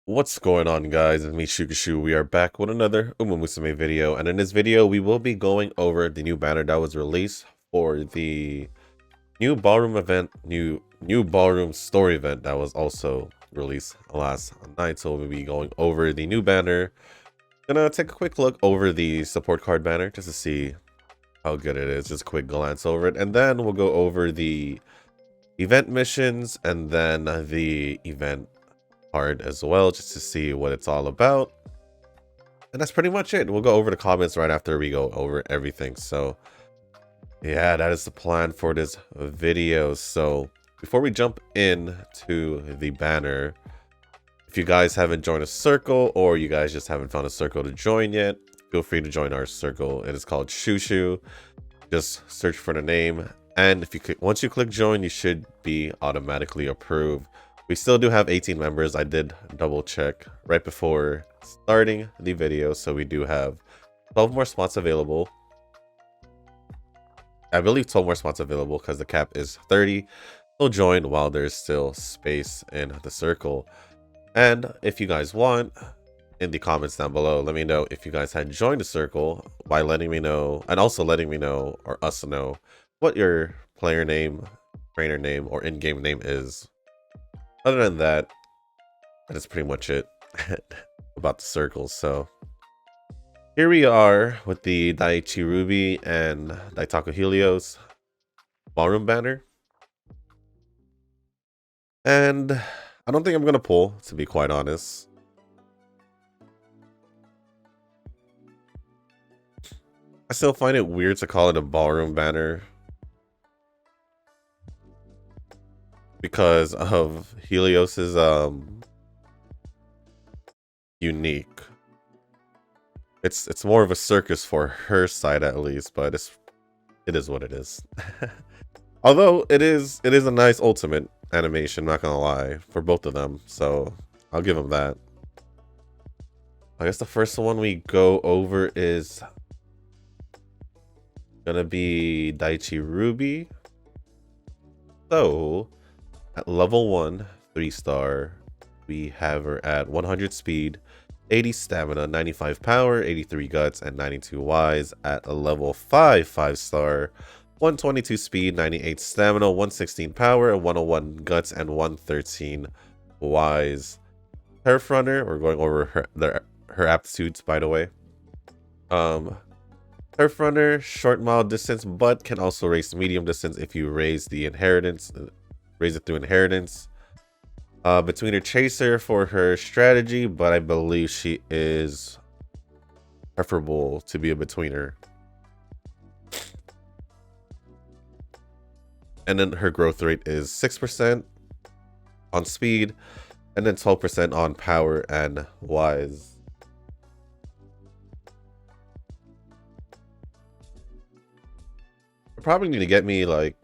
What's going on, guys? It's me, Shukashu. We are back with another Musume video, and in this video we will be going over the new banner that was released for the new ballroom event, new ballroom story event that was also released last night. So we'll be going over the new banner. Gonna take a quick look over the support card banner just to see how good it is. Just a quick glance over it, and then we'll go over the event missions and then the event card as well, just to see what it's all about. And that's pretty much it. We'll go over the comments right after we go over everything. So yeah, that is the plan for this video. So before we jump into the banner, if you guys haven't joined a circle, or you guys just haven't found a circle to join yet, feel free to join our circle. It is called Shushu. Just search for the name, and if you once you click join, you should be automatically approved. We still do have 18 members. I did double check right before starting the video, so we do have 12 more spots available. I believe 12 more spots available because the cap is 30. So join while there's still space in the circle. And if you guys want, in the comments down below, let me know if you guys had joined the circle by letting me know, and also letting me know, or us know, what your player name, trainer name, or in-game name is. Other than that, that is pretty much it about the circles. So here we are with the Daiichi Ruby and Daitaku Helios ballroom banner. And I don't think I'm going to pull, to be quite honest. I still find it weird to call it a ballroom banner because of Helios's unique. It's more of a circus for her side, at least, but it is what it is. Although it is a nice ultimate animation, not gonna lie, for both of them, so I'll give them that. I guess the first one we go over is gonna be Daiichi Ruby. So at level 1, 3-star, we have her at 100 speed, 80 stamina, 95 power, 83 guts, and 92 wise. At a level 5, 5-star, 122 speed, 98 stamina, 116 power, 101 guts, and 113 wise. Turf runner, we're going over her aptitudes, by the way. Turf runner, short mile distance, but can also race medium distance if you raise it through inheritance. Betweener chaser for her strategy, but I believe she is preferable to be a betweener. And then her growth rate is 6% on speed, and then 12% on power and wise. I probably need to get me like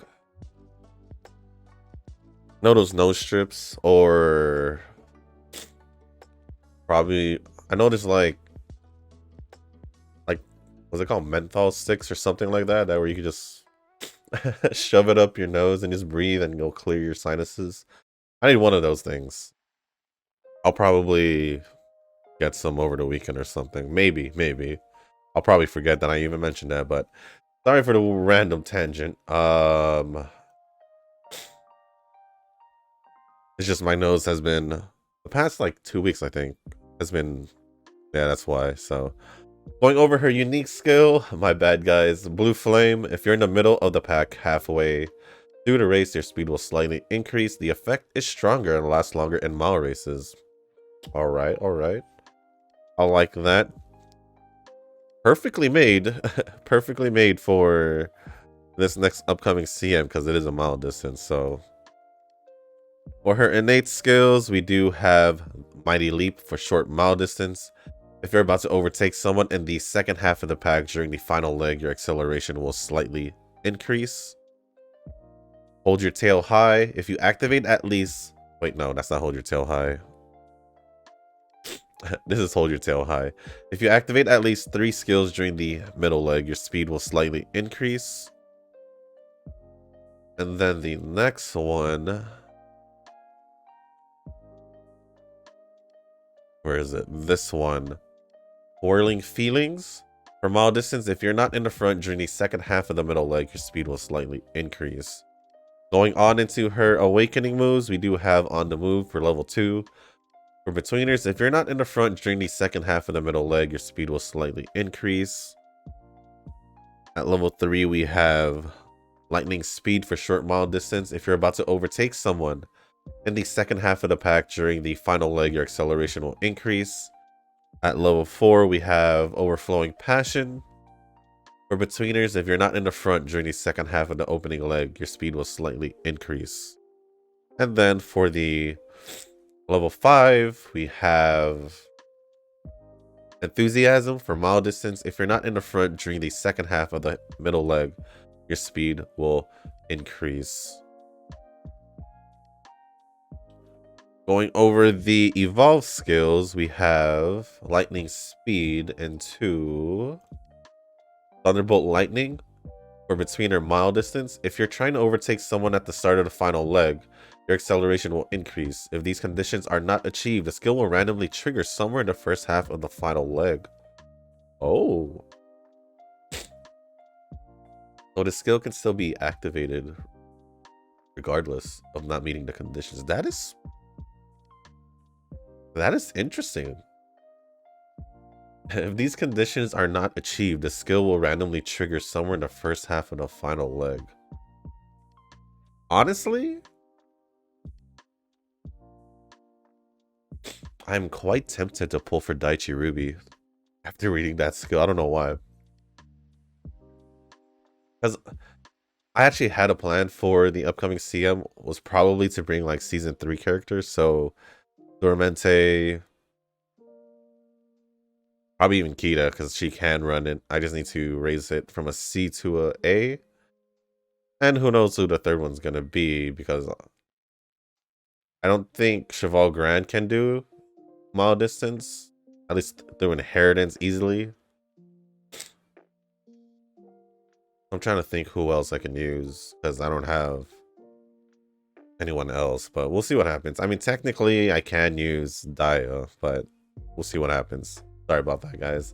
those nose strips, or probably I know there's like what's it called, menthol sticks or something like that, where you can just shove it up your nose and just breathe and you'll clear your sinuses. I need one of those things. I'll probably get some over the weekend or something. Maybe I'll probably forget that I even mentioned that, but sorry for the random tangent. It's just my nose has been, the past like 2 weeks, I think, has been, yeah, that's why. So going over her unique skill, my bad guys. Blue flame, if you're in the middle of the pack halfway through the race, your speed will slightly increase. The effect is stronger and lasts longer in mile races. All right. I like that. Perfectly made. Perfectly made for this next upcoming CM, because it is a mile distance. So for her innate skills, we do have Mighty Leap for short mile distance. If you're about to overtake someone in the second half of the pack during the final leg, your acceleration will slightly increase. Hold your tail high. If you activate at least... Wait, no, that's not hold your tail high. This is hold your tail high. If you activate at least 3 skills during the middle leg, your speed will slightly increase. And then the next one, where is it? This one, Whirling Feelings. For mile distance, if you're not in the front during the second half of the middle leg, your speed will slightly increase. Going on into her awakening moves, we do have On the Move for level 2. For betweeners, if you're not in the front during the second half of the middle leg, your speed will slightly increase. At level 3, we have Lightning Speed for short mile distance. If you're about to overtake someone in the second half of the pack during the final leg, your acceleration will increase. At level 4, we have Overflowing Passion. For betweeners, if you're not in the front during the second half of the opening leg, your speed will slightly increase. And then for the level 5, we have Enthusiasm for mile distance. If you're not in the front during the second half of the middle leg, your speed will increase. Going over the evolve skills, we have Lightning Speed into Thunderbolt Lightning for betweener mile distance. If you're trying to overtake someone at the start of the final leg, your acceleration will increase. If these conditions are not achieved, the skill will randomly trigger somewhere in the first half of the final leg. Oh. So the skill can still be activated regardless of not meeting the conditions. That is interesting. If these conditions are not achieved, the skill will randomly trigger somewhere in the first half of the final leg. Honestly, I'm quite tempted to pull for Daichi Ruby after reading that skill. I don't know why. Because I actually had a plan for the upcoming CM was probably to bring like season 3 characters. So Dormente, probably even Kita, because she can run it. I just need to raise it from a C to a A. And who knows who the third one's going to be, because I don't think Cheval Grand can do mile distance, at least through inheritance easily. I'm trying to think who else I can use, because I don't have anyone else, but we'll see what happens. I mean, technically I can use Daya, but we'll see what happens. Sorry about that, guys.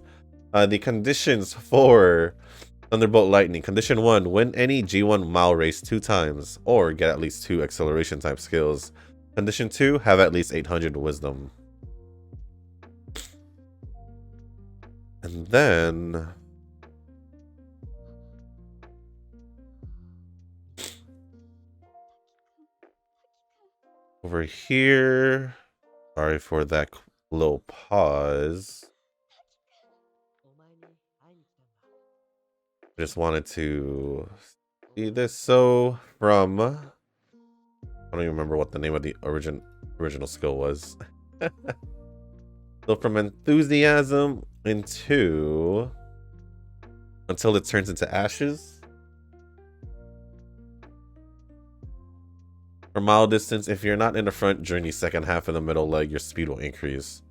The conditions for Thunderbolt Lightning. Condition 1, win any G1 mile race 2 times, or get at least 2 acceleration type skills. Condition 2, have at least 800 wisdom. And then over here, sorry for that little pause. Just wanted to see this. So from, I don't even remember what the name of the original skill was. So from Enthusiasm into until it turns into ashes. For mile distance, if you're not in the front during the second half of the middle leg, your speed will increase.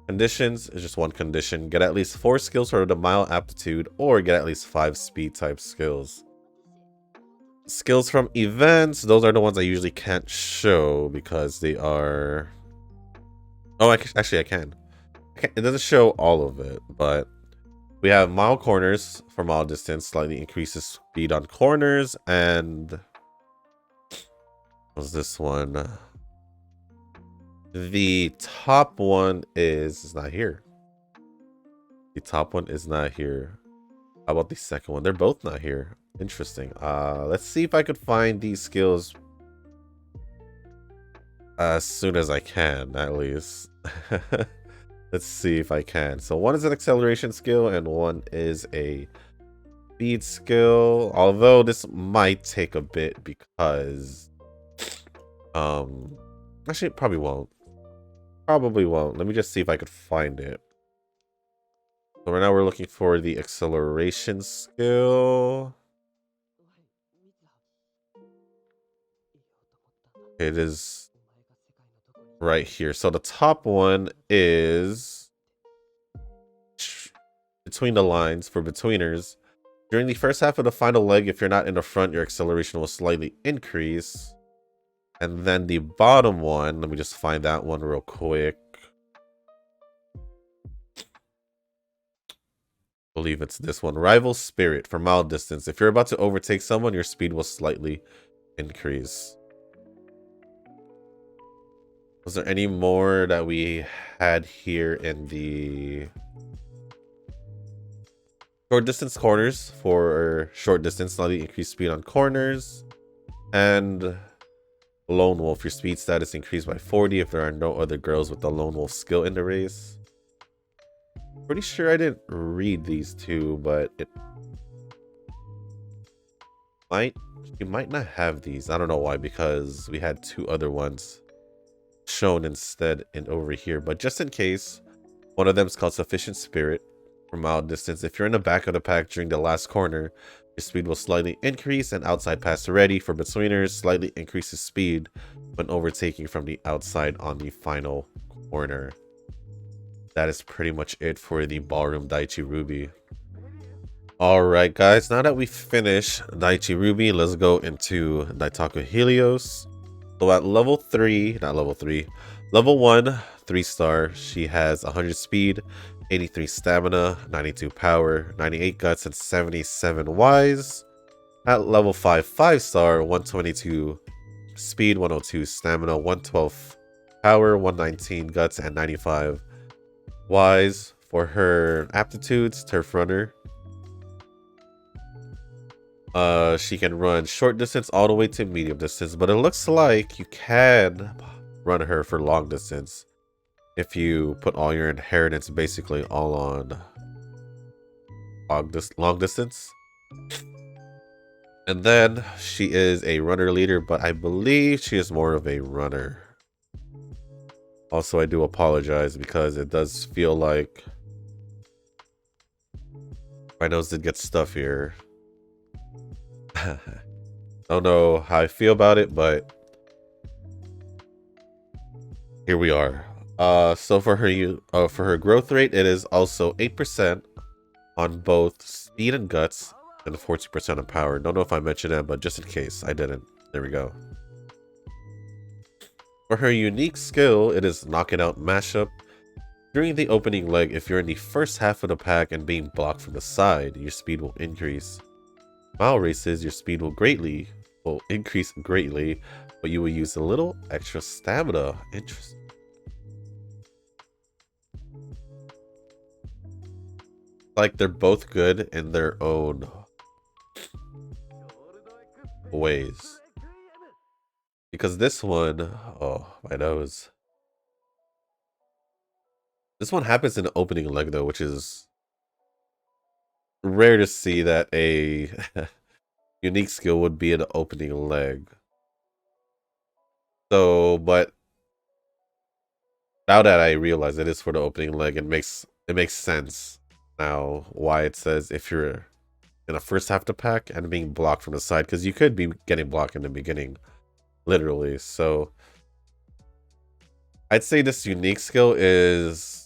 Conditions is just one condition. Get at least 4 skills for the mile aptitude, or get at least 5 speed type skills. Skills from events, those are the ones I usually can't show because they are... Oh, actually I can. It doesn't show all of it, but we have mile corners for mile distance, slightly increases speed on corners, and what's this one? The top one is not here. The top one is not here. How about the second one? They're both not here. Interesting. Let's see if I could find these skills as soon as I can, at least. Let's see if I can. So one is an acceleration skill and one is a speed skill. Although this might take a bit because actually it probably won't. Probably won't. Let me just see if I could find it. So right now we're looking for the acceleration skill. It is right here. So the top one is between the lines for betweeners. During the first half of the final leg, if you're not in the front, your acceleration will slightly increase. And then the bottom one, let me just find that one real quick. I believe it's this one. Rival Spirit for mile distance. If you're about to overtake someone, your speed will slightly increase. Was there any more that we had here in the short distance corners? For short distance, slightly increased speed on corners. And Lone Wolf, your speed status increased by 40 if there are no other girls with the Lone Wolf skill in the race. Pretty sure I didn't read these two, but you might not have these. I don't know why, because we had two other ones shown instead and over here. But just in case, one of them is called Sufficient Spirit for mile distance. If you're in the back of the pack during the last corner, your speed will slightly increase, and outside pass ready for betweeners slightly increases speed when overtaking from the outside on the final corner. That is pretty much it for the Ballroom Daichi Ruby. Alright guys, now that we finished Daichi Ruby, let's go into Daitaku Helios. So at level 1, 3-star, she has 100 speed, 83 stamina, 92 power, 98 guts, and 77 wise. At level 5, 5-star, 122 speed, 102 stamina, 112 power, 119 guts, and 95 wise. For her aptitudes, Turf Runner. She can run short distance all the way to medium distance, but it looks like you can run her for long distance if you put all your inheritance basically all on long distance. And then she is a runner leader, but I believe she is more of a runner. Also, I do apologize because it does feel like my nose did get stuff here. Don't know how I feel about it, but here we are. So for her growth rate, it is also 8% on both speed and guts, and 40% on power. Don't know if I mentioned that, but just in case I didn't. There we go. For her unique skill, it is Knocking Out Mashup. During the opening leg, if you're in the first half of the pack and being blocked from the side, your speed will increase. Mile races, your speed will increase greatly, but you will use a little extra stamina. Interesting. Like they're both good in their own ways. Because this one, oh, my nose. This one happens in the opening leg though, which is rare to see that a unique skill would be in the opening leg. So, but now that I realize it is for the opening leg, it makes sense now why it says if you're in a first half of the pack and being blocked from the side, because you could be getting blocked in the beginning, literally. So I'd say this unique skill is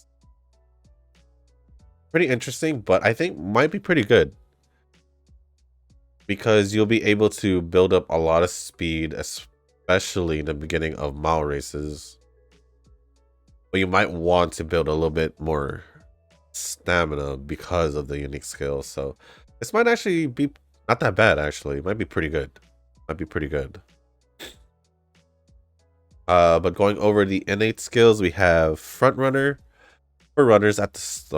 pretty interesting, but I think might be pretty good because you'll be able to build up a lot of speed, especially in the beginning of mile races. But you might want to build a little bit more stamina because of the unique skill. So this might actually be not that bad, actually. It might be pretty good. Might be pretty good. But going over the innate skills, we have Front Runner for runners at the it's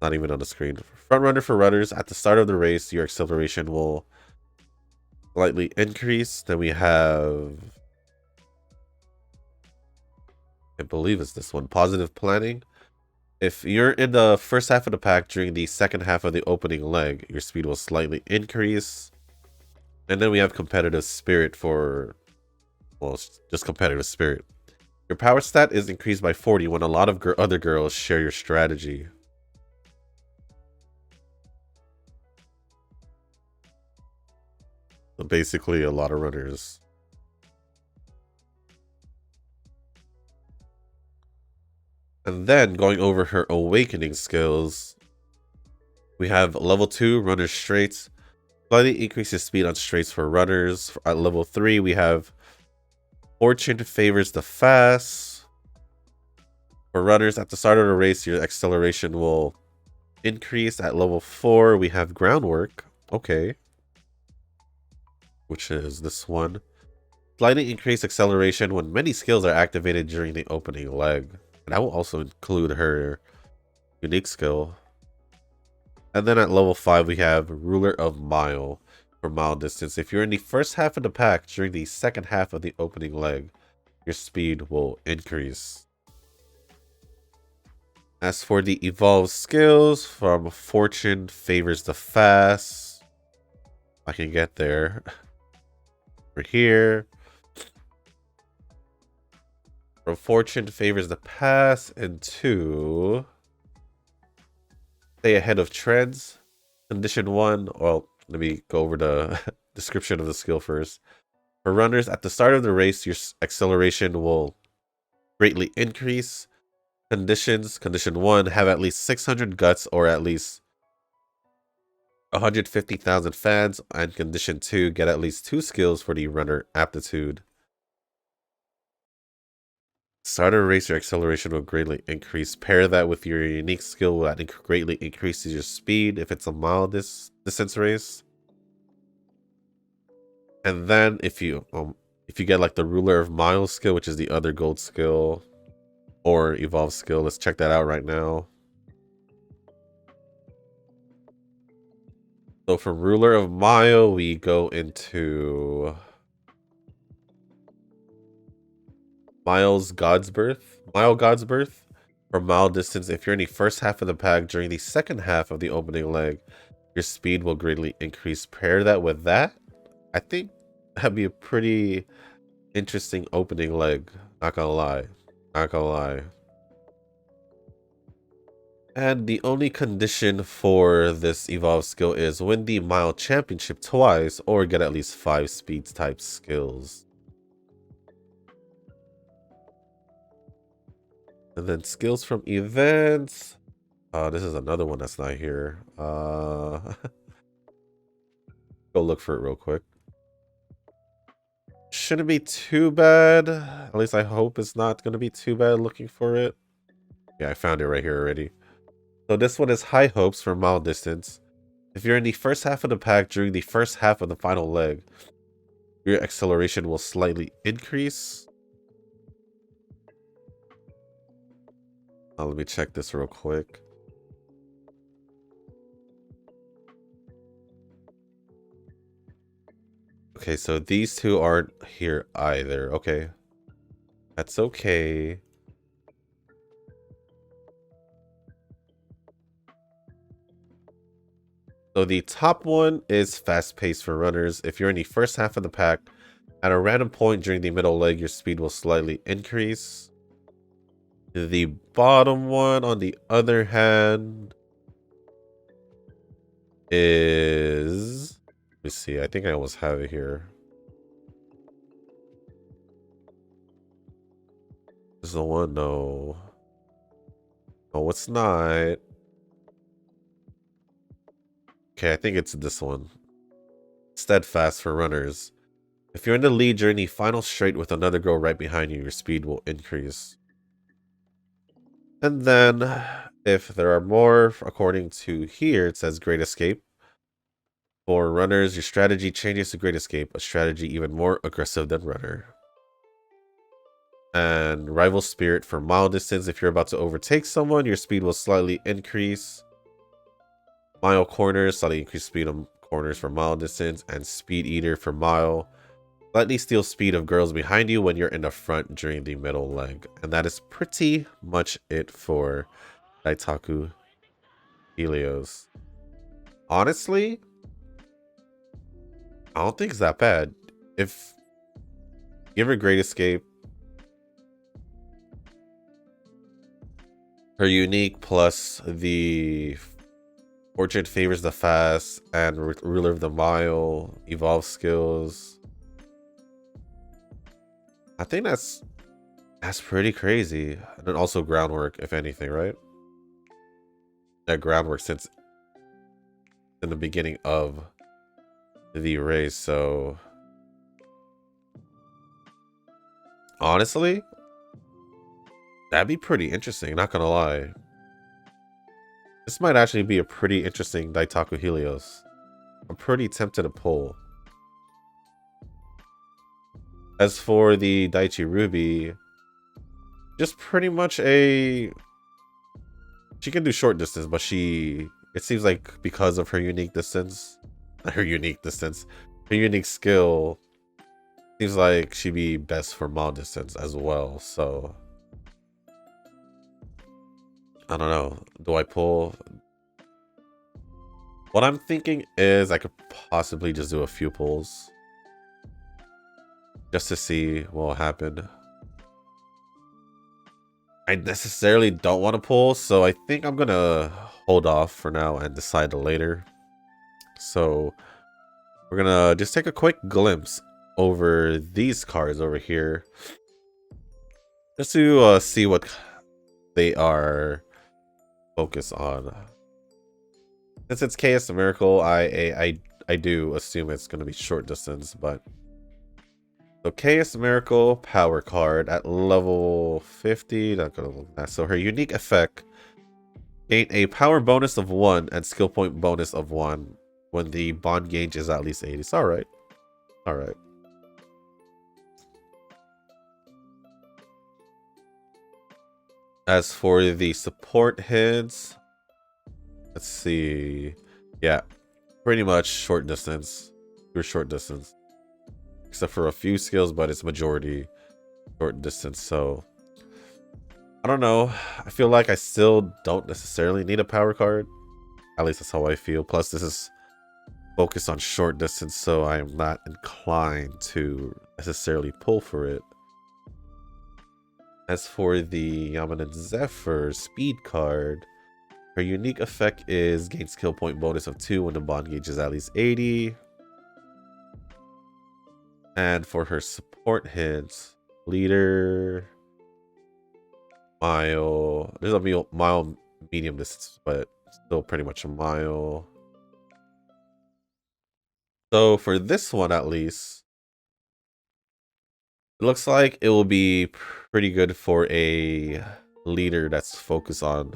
not even on the screen. Front Runner for runners at the start of the race, your acceleration will slightly increase. Then we have, I believe it's this one, Positive Planning. If you're in the first half of the pack during the second half of the opening leg, your speed will slightly increase. And then we have Competitive Spirit for, well, it's just Competitive Spirit. Your power stat is increased by 40 when a lot of other girls share your strategy. So basically, a lot of runners. And then going over her awakening skills, We have level 2, runner straights. Slightly increases speed on straights for runners. At level 3, we have fortune favors the fast. For runners, at the start of the race, your acceleration will increase. At level 4, we have groundwork. Okay. Which is this one. Slightly increased acceleration when many skills are activated during the opening leg. And that will also include her unique skill. And then at level 5, we have Ruler of Mile for mile distance. If you're in the first half of the pack during the second half of the opening leg, your speed will increase. As for the evolved skills, from Fortune favors the fast. I can get there. Over here. From Fortune favors the pass, and 2. Stay ahead of trends. Condition 1. Well, let me go over the description of the skill first. For runners, at the start of the race, your acceleration will greatly increase. Conditions. Condition 1. Have at least 600 guts or at least 150,000 fans. And condition 2. Get at least 2 skills for the runner aptitude. Start of a race, your acceleration will greatly increase. Pair that with your unique skill that greatly increases your speed if it's a mile distance race. And then if you get like the Ruler of Miles skill, which is the other gold skill or evolved skill, let's check that out right now. So from Ruler of Mile, we go into Miles God's Birth. Mile God's Birth. For mile distance, if you're in the first half of the pack during the second half of the opening leg, your speed will greatly increase. Pair that with that. I think that'd be a pretty interesting opening leg. Not gonna lie. Not gonna lie. And the only condition for this evolved skill is win the mile championship twice or get at least 5 speed type skills. And then skills from events. This is another one that's not here. Go look for it real quick. Shouldn't be too bad. At least I hope it's not going to be too bad looking for it. Yeah, I found it right here already. So this one is High Hopes for mile distance. If you're in the first half of the pack during the first half of the final leg, your acceleration will slightly increase. Let me check this real quick. Okay, so these two aren't here either. Okay. That's okay. So the top one is fast pace for runners. If you're in the first half of the pack, at a random point during the middle leg, your speed will slightly increase. The bottom one, on the other hand, is... Let me see. I think I almost have it here. This is the one? No. No, it's not. Okay, I think it's this one. Steadfast for runners. If you're in the lead during the final straight with another girl right behind you, your speed will increase. And then, if there are more, according to here, it says Great Escape. For runners, your strategy changes to Great Escape, a strategy even more aggressive than runner. And Rival Spirit for mile distance. If you're about to overtake someone, your speed will slightly increase. Mile Corners, slightly increase speed on corners for mile distance. And Speed Eater for mile. Slightly steal speed of girls behind you when you're in the front during the middle leg. And that is pretty much it for Daitaku Helios. Honestly, I don't think it's that bad. If give her Great Escape, her unique plus the Fortune favors the fast and Ruler of the Mile, evolve skills. I think that's pretty crazy. And then also groundwork, if anything, right? That groundwork, since in the beginning of the race. So honestly, that'd be pretty interesting, not gonna lie. This might actually be a pretty interesting Daitaku Helios. I'm pretty tempted to pull. As for the Daichi Ruby, just pretty much a... She can do short distance, but it seems like because of her unique distance, her unique skill, seems like she'd be best for long distance as well. So I don't know. Do I pull? What I'm thinking is I could possibly just do a few pulls just to see what will happen. I necessarily don't want to pull, so I think I'm gonna hold off for now and decide later. So we're gonna just take a quick glimpse over these cards over here, just to see what they are focused on. Since it's KS Miracle, I do assume it's gonna be short distance, but so KS Miracle power card at level 50. Not gonna look that. So her unique effect: gain a power bonus of 1 and skill point bonus of 1 when the bond gauge is at least 80. It's alright. Alright. As for the support hits, let's see. Yeah, pretty much short distance. Pure short distance. Except for a few skills, but it's majority short distance. So I don't know. I feel like I still don't necessarily need a power card. At least that's how I feel. Plus, this is focused on short distance, so I am not inclined to necessarily pull for it. As for the Yamanen Zephyr speed card, her unique effect is gain skill point bonus of 2 when the bond gauge is at least 80. And for her support hits, leader, mile. There's a mile medium distance, but still pretty much a mile. So for this one, at least, it looks like it will be pretty good for a leader that's focused on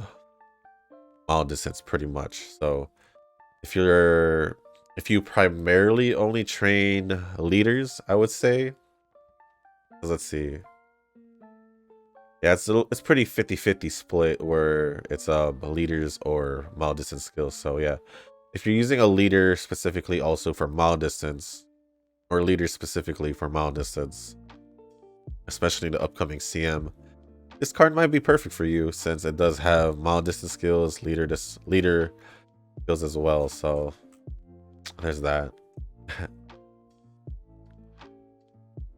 mile distance pretty much. So if you primarily only train leaders, I would say, let's see. Yeah, it's pretty 50-50 split where it's leaders or mile distance skills. So yeah, if you're using a leader specifically also for mile distance, or leaders specifically for mile distance, especially the upcoming CM, this card might be perfect for you since it does have mile distance skills, leader skills as well. So there's that.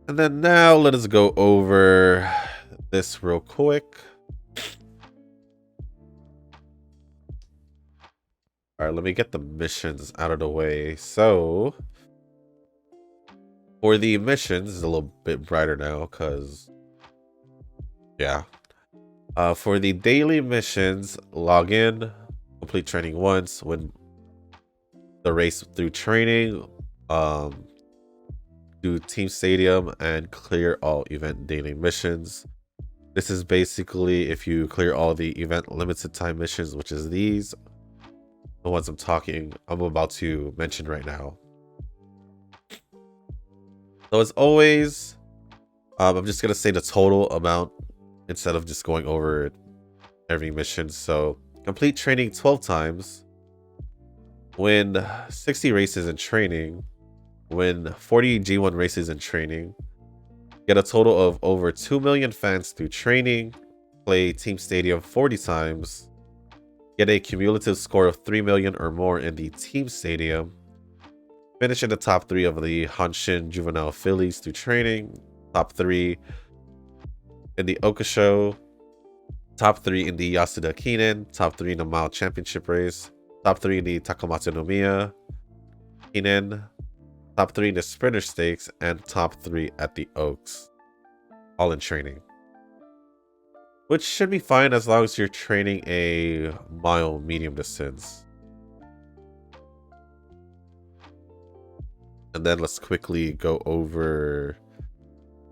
And then now let us go over this real quick. All right, let me get the missions out of the way. So for the missions, it's a little bit brighter now because, yeah. For the daily missions, log in, complete training once, win the race through training, do team stadium, and clear all event daily missions. This is basically if you clear all the event limited time missions, which is these, the ones I'm about to mention right now. So as always, I'm just gonna say the total amount instead of just going over every mission. So complete training 12 times, win 60 races in training, win 40 G1 races in training, get a total of over 2 million fans through training, play Team Stadium 40 times, get a cumulative score of 3 million or more in the Team Stadium, finish in the top 3 of the Hanshin Juvenile Phillies through training, top 3 in the Okusho, top 3 in the Yasuda Kinen, top 3 in the Mile Championship race, top 3 in the Takamatsu no Miya Kinen, top 3 in the Sprinter Stakes, and top 3 at the Oaks, all in training. Which should be fine as long as you're training a mile medium distance. And then let's quickly go over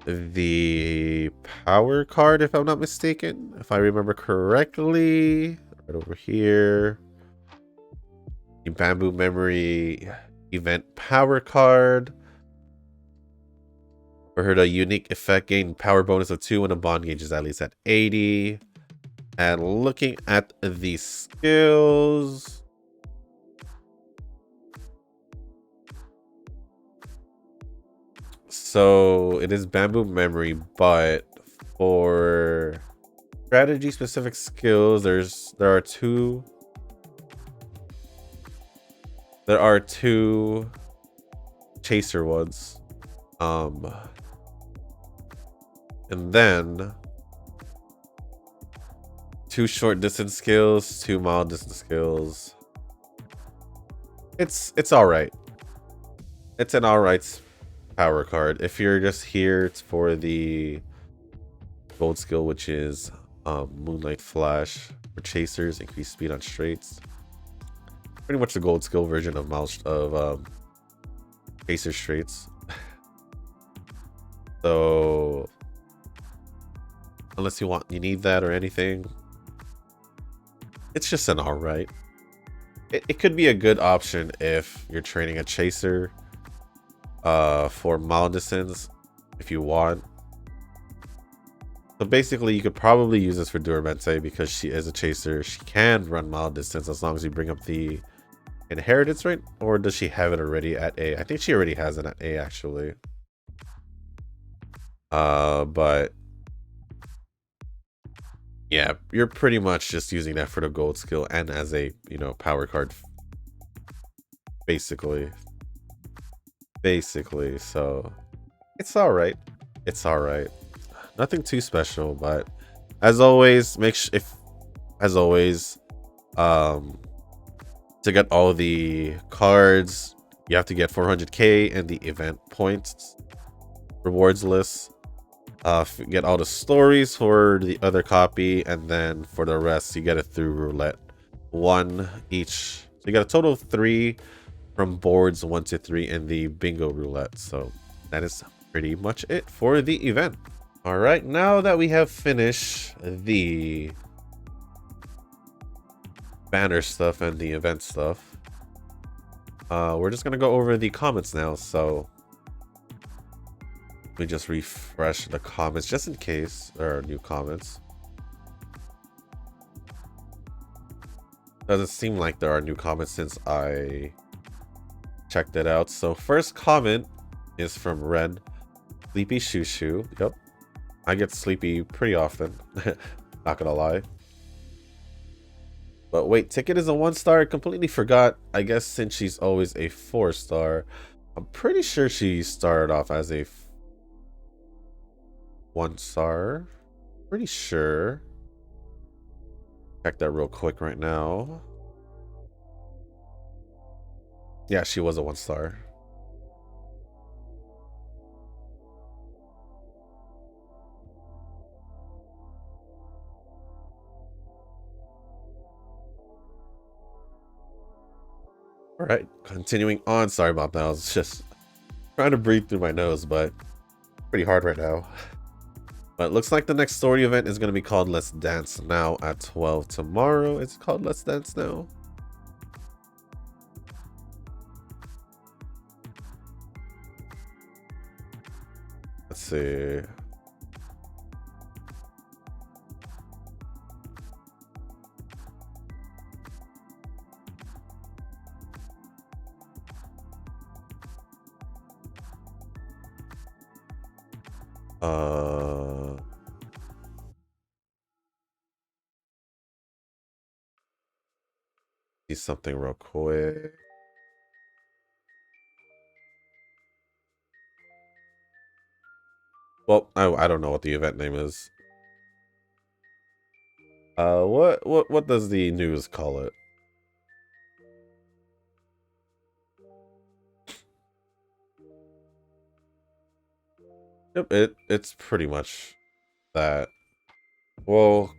the power card, if I'm not mistaken. If I remember correctly, right over here. The Bamboo Memory event power card. For her, the unique effect gain power bonus of 2 when a bond gauge is at least at 80. And looking at the skills, so it is Bamboo Memory, but for strategy specific skills, there are two chaser ones. And then 2 short distance skills, 2 mild distance skills. It's all right. It's an all right power card. If you're just here for the gold skill, which is Moonlight Flash for chasers, increase speed on straights. Pretty much the gold skill version of chaser straights. So unless you need that or anything, it's just an all right. It could be a good option if you're training a chaser for mild distance if you want. So basically you could probably use this for Duramente because she is a chaser. She can run mild distance as long as you bring up the inheritance rate. Or does she have it already at A? I think she already has it at A actually. But yeah, you're pretty much just using that for the gold skill and as a, power card. Basically. So it's all right. It's all right. Nothing too special, but as always, to get all the cards, you have to get 400k in the event points rewards list. Get all the stories for the other copy, and then for the rest you get it through roulette, 1 each. So you got a total of 3 from boards 1 to 3 in the bingo roulette. So that is pretty much it for the event. All right, now that we have finished the banner stuff and the event stuff, we're just gonna go over the comments now. So let me just refresh the comments just in case there are new comments. Doesn't seem like there are new comments since I checked it out. So first comment is from Ren. Sleepy Shushu. Yep. I get sleepy pretty often. Not gonna lie. But wait, Ticket is a 1-star. Completely forgot. I guess since she's always a 4-star, I'm pretty sure she started off as a 1-star. Pretty sure. Check that real quick right now. Yeah, she was a 1-star. All right, continuing on. Sorry about that. I was just trying to breathe through my nose, but pretty hard right now. But it looks like the next story event is going to be called Let's Dance Now at 12 tomorrow. It's called Let's Dance Now. Let's see. See something real quick. Well, I don't know what the event name is. What does the news call it? Yep, it's pretty much that. Well,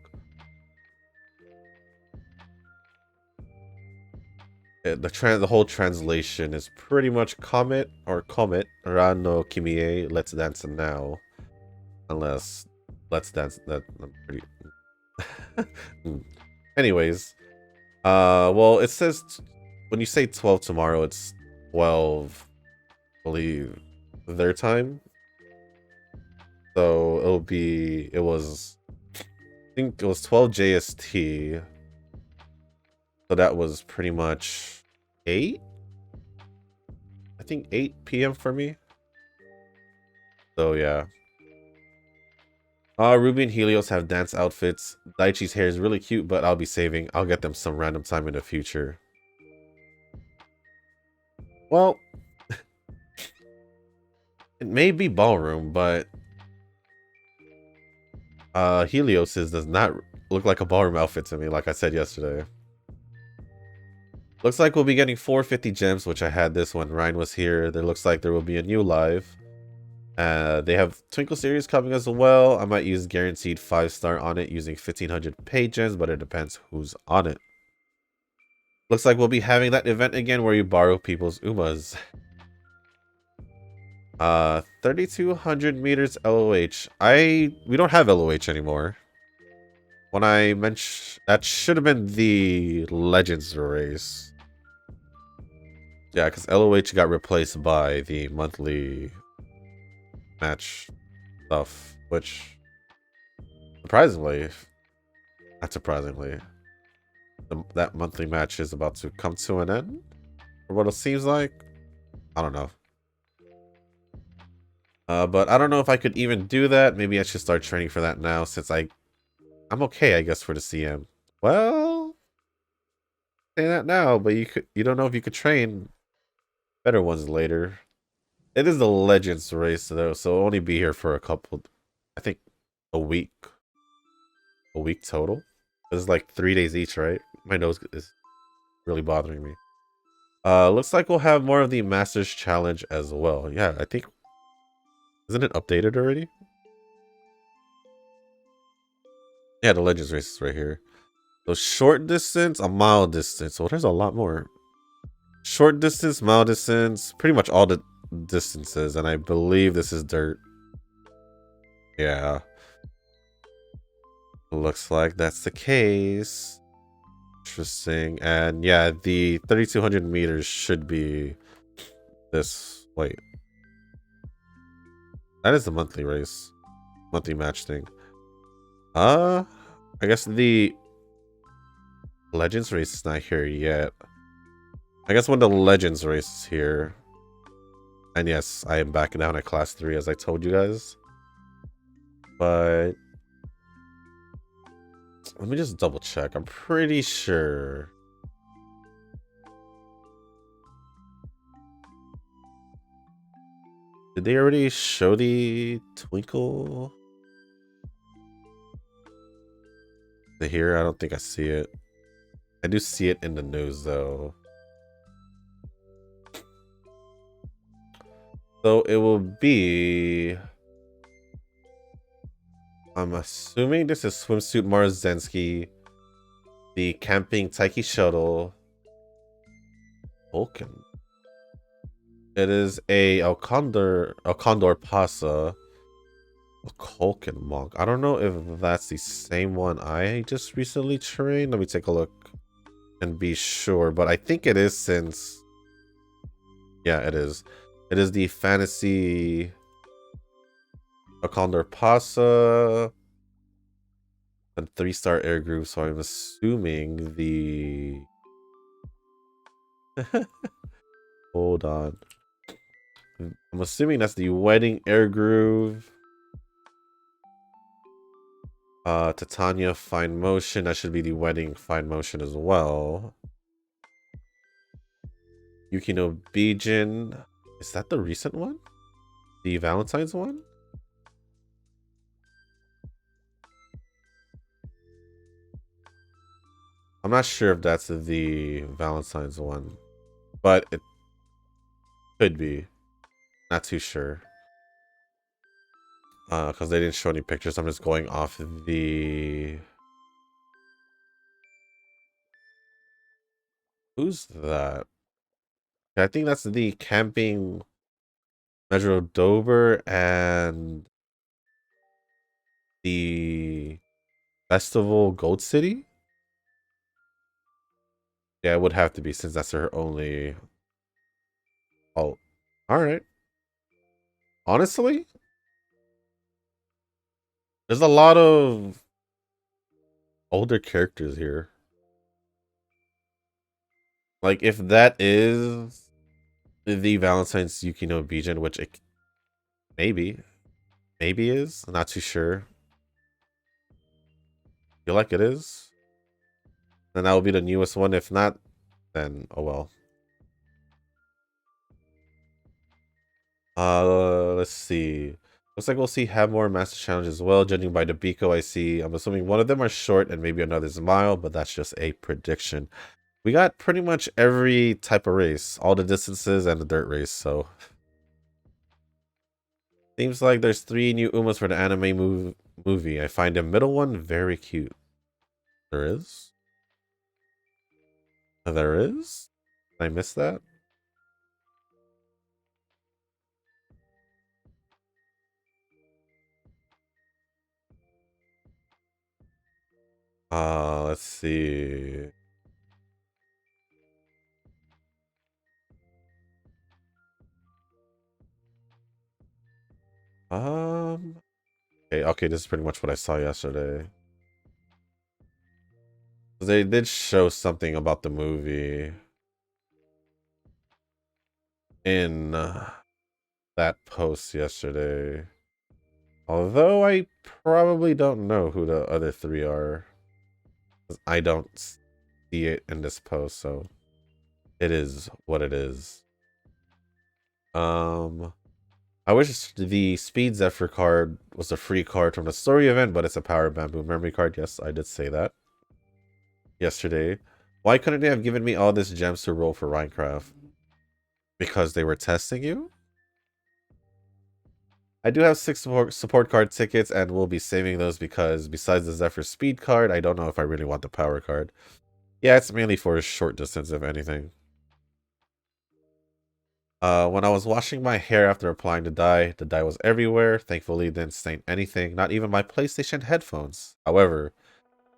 the whole translation is pretty much Comet Ran no Kimi Let's Dance Now. Unless Let's Dance that I'm pretty anyways, well it says when you say 12 tomorrow, it's 12 I believe their time. So it was I think it was 12 JST. So that was pretty much 8? I think 8 p.m. for me. So yeah. Ruby and Helios have dance outfits. Daichi's hair is really cute, but I'll be saving. I'll get them some random time in the future. Well, it may be ballroom, but Helios's does not look like a ballroom outfit to me, like I said yesterday. Looks like we'll be getting 450 gems, which I had this when Ryan was here. There looks like there will be a new live. They have Twinkle series coming as well. I might use guaranteed 5-star on it using 1500 pay gems, but it depends who's on it. Looks like we'll be having that event again where you borrow people's Umas. 3200 meters LOH. We don't have LOH anymore. When I mentioned that should have been the Legends race. Yeah, because LOH got replaced by the monthly match stuff, which surprisingly, not surprisingly, that monthly match is about to come to an end. Or what it seems like. I don't know. But I don't know if I could even do that. Maybe I should start training for that now since I'm okay, I guess, for the CM. Well, say that now, but you don't know if you could train better ones later. It is the Legends race though, so it'll only be here for I think a week. A week total. This is like 3 days each, right? My nose is really bothering me. Looks like we'll have more of the Masters Challenge as well. Yeah, I think, isn't it updated already? Yeah, the Legends race is right here. So short distance, a mile distance. Well, there's a lot more. Short distance, mile distance, pretty much all the distances, and I believe this is dirt. Yeah. Looks like that's the case. Interesting. And yeah, the 3200 meters should be this. Wait. That is the monthly race. Monthly match thing. I guess the Legends race is not here yet. I guess when the Legends race is here. And yes, I am back down at class 3 as I told you guys. But let me just double check. I'm pretty sure. Did they already show the Twinkle? Here? I don't think I see it. I do see it in the news though. So it will be... I'm assuming this is Swimsuit Marzensky, the Camping Taiki Shuttle, Vulcan. It is a El Condor Pasa, a Culkin Monk. I don't know if that's the same one I just recently trained. Let me take a look and be sure, but I think it is since... Yeah, it is. It is the Fantasy... A Condor Pasa and 3-star air group, so I'm assuming the hold on. I'm assuming that's the Wedding Air Groove. Titania Fine Motion, that should be the Wedding Fine Motion as well. Yukino Bijin. Is that the recent one? The Valentine's one? I'm not sure if that's the Valentine's one, but it could be. Not too sure. Because they didn't show any pictures. I'm just going off the Who's that? I think that's the camping Metro Dover and the Festival Gold City. Yeah, it would have to be since that's her only. Oh, all right. Honestly, there's a lot of older characters here. Like, if that is the Valentine's Yukino Bijin, which it maybe is, I'm not too sure. Feel like it is. Then that will be the newest one. If not, then oh well. Let's see. Looks like we'll see have more master challenges as well, judging by the Biko I see. I'm assuming one of them are short and maybe another's mile, but that's just a prediction. We got pretty much every type of race, all the distances and the dirt race, so seems like there's 3 new Umas for the anime movie. I find the middle one very cute. There is? There is? Did I miss that? Let's see. Okay, this is pretty much what I saw yesterday. They did show something about the movie in that post yesterday. Although I probably don't know who the other 3 are. I don't see it in this post, so it is what it is. I wish the Speed Zephyr card was a free card from the story event, but it's a Power Bamboo memory card. Yes, I did say that yesterday. Why couldn't they have given me all this gems to roll for Minecraft? Because they were testing you? I do have 6 support card tickets and we'll be saving those because besides the Zephyr Speed card, I don't know if I really want the Power card. Yeah, it's mainly for a short distance, if anything. When I was washing my hair after applying the dye was everywhere. Thankfully, it didn't stain anything, not even my PlayStation headphones. However,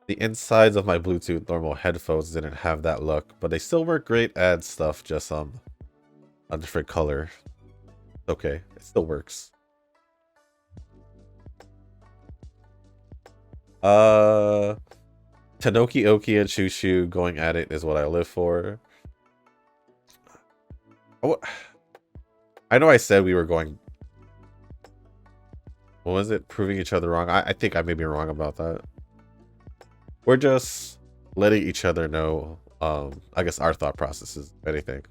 the insides of my Bluetooth normal headphones didn't have that look, but they still work great and stuff, just a different color. Okay, it still works. Tanoki Oki and Shushu going at it is what I live for. Oh, I know I said we were going. What was it? Proving each other wrong? I think I may be wrong about that. We're just letting each other know, I guess our thought processes, if anything.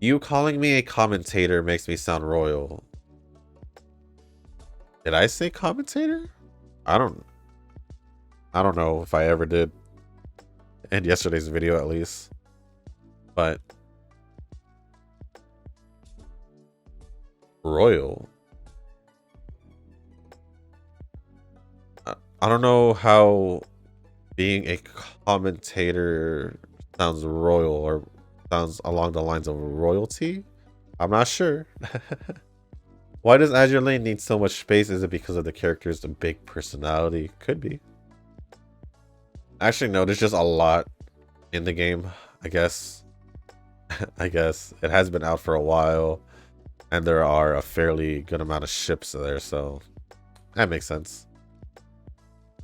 You calling me a commentator makes me sound royal. Did I say commentator? I don't know if I ever did. In yesterday's video, at least. But royal. I don't know how being a commentator sounds royal or sounds along the lines of royalty. I'm not sure. Why does Azure Lane need so much space? Is it because of the character's big personality? Could be. Actually, no, there's just a lot in the game, I guess. I guess. It has been out for a while, and there are a fairly good amount of ships there, so that makes sense.